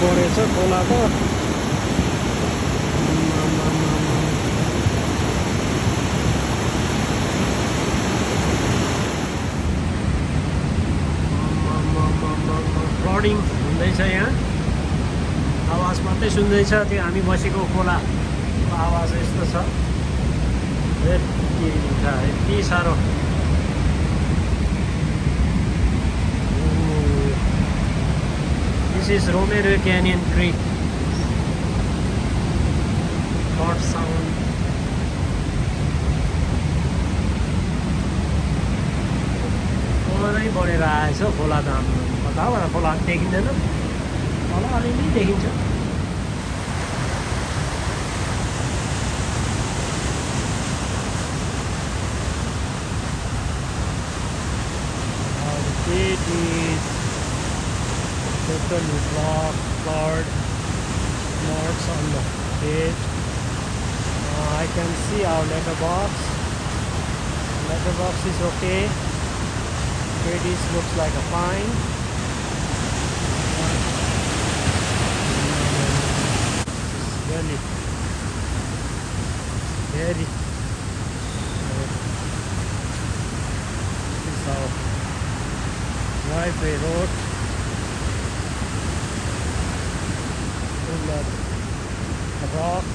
बढेछ खोला त फ्लडिङ हुँदैछ यहाँ आवाज मात्रै सुन्दैछ त्यो हामी बसेको खोलाको आवाज यस्तो छ यति साह्रो This is Romero Canyon Creek. Bird sound. खोला नै बढेर आएछ खोला त हाम्रो कताबाट खोला देखिँदैन खोला अलिअलि देखिन्छ It is totally floored marks on the page. I can see our letterbox. Letterbox is okay. It looks like a fine. Really very. This is our driveway road. Full of rock.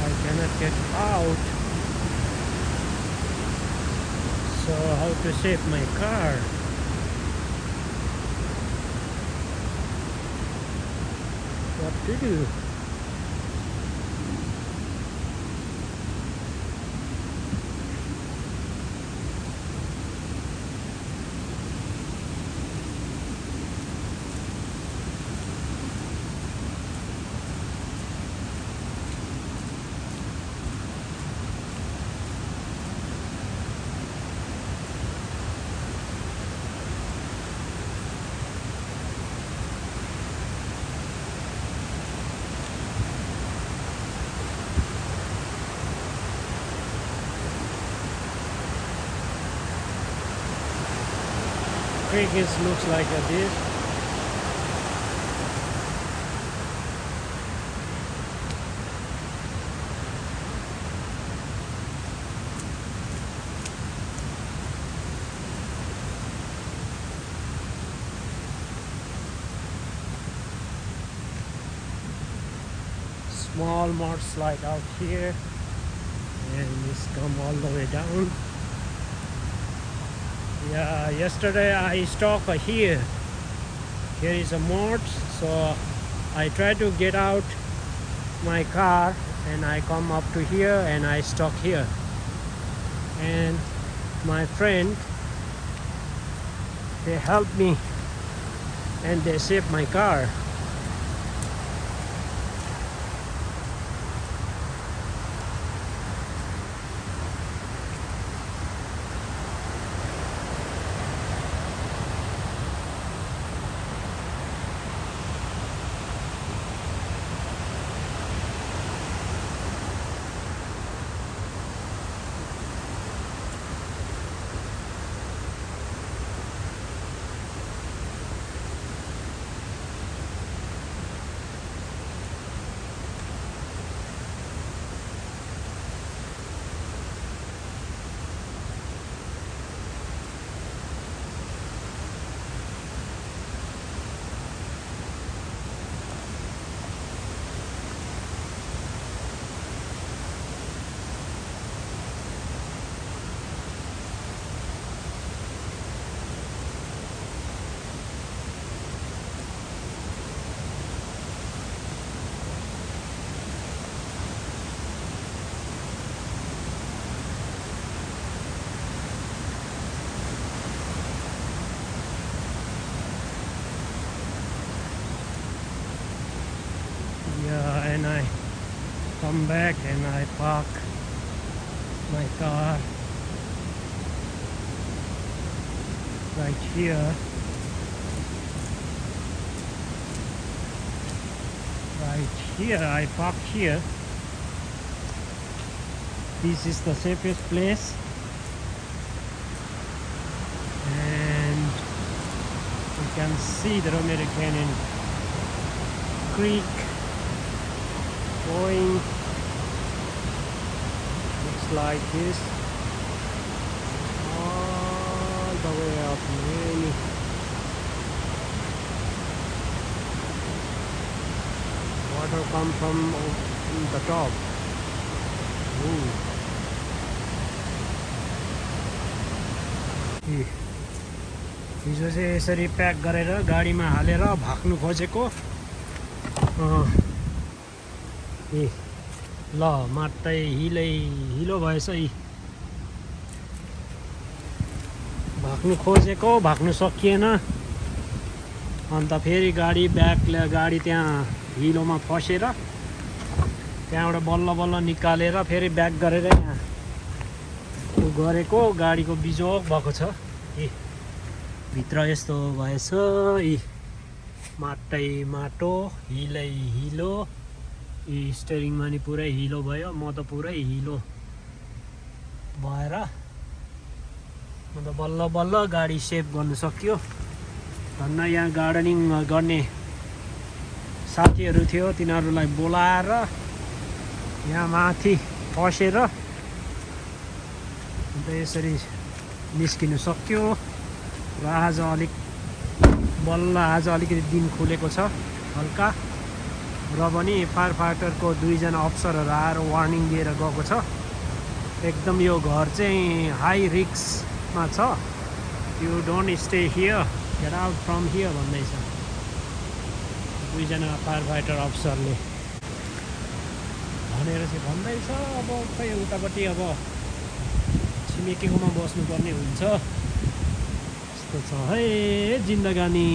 I cannot get out. So how to save my car? What to do? Creek looks like this. Small mudslide out here, and it's come all the way down. Yeah, yesterday I stuck here. Here is a mud, so I tried to get out my car and I come up to here and I stuck here. And my friend, they helped me and they saved my car. Yeah, and I come back and I park my car right here. Right here, I park here. This is the safest place. And you can see the Romero Canyon creek going. Looks like this. All the way up really. Water come from the top. Ooh. हिजो चाहिँ यसरी pack गरेर गाडीमा हालेर भाग्नु खोजेको ए ल मात्रै हिलो भएछ यी भाग्नु खोजेको भाग्नु सकिएन अन्त फेरि गाडी त्यहाँ हिलोमा फसेर त्यहाँबाट बल्ल बल्ल निकालेर फेरि ब्याक गरेर यहाँ गरेको गाडीको बिजोग भएको छ ए भित्र यस्तो भएछ यी माटै माटो हिलो यी स्टेरिङमा नि पुरै हिलो भयो म त पुरै हिलो भएर म त बल्ल बल्ल गाडी सेभ गर्न सक्यो धन्न यहाँ गार्डनिङ गर्ने साथीहरू थियो तिनीहरूलाई बोलाएर यहाँ माथि फसेर अन्त यसरी निस्किनु सक्यो र आज अलिकति दिन खुलेको छ हल्का र पनि फायर फाइटरको 2 जना अफिसरहरू आएर वार्निङ दिएर गएको छ एकदम यो घर चाहिँ हाई रिस्कमा छ you don't stay here get out from here भन्दैछ 2 जना फायर फाइटर अफिसरले भनेर चाहिँ भन्दैछ अब खै उतापट्टि अब छिमेकीकोमा बस्नुपर्ने हुन्छ यस्तो छ है जिन्दगानी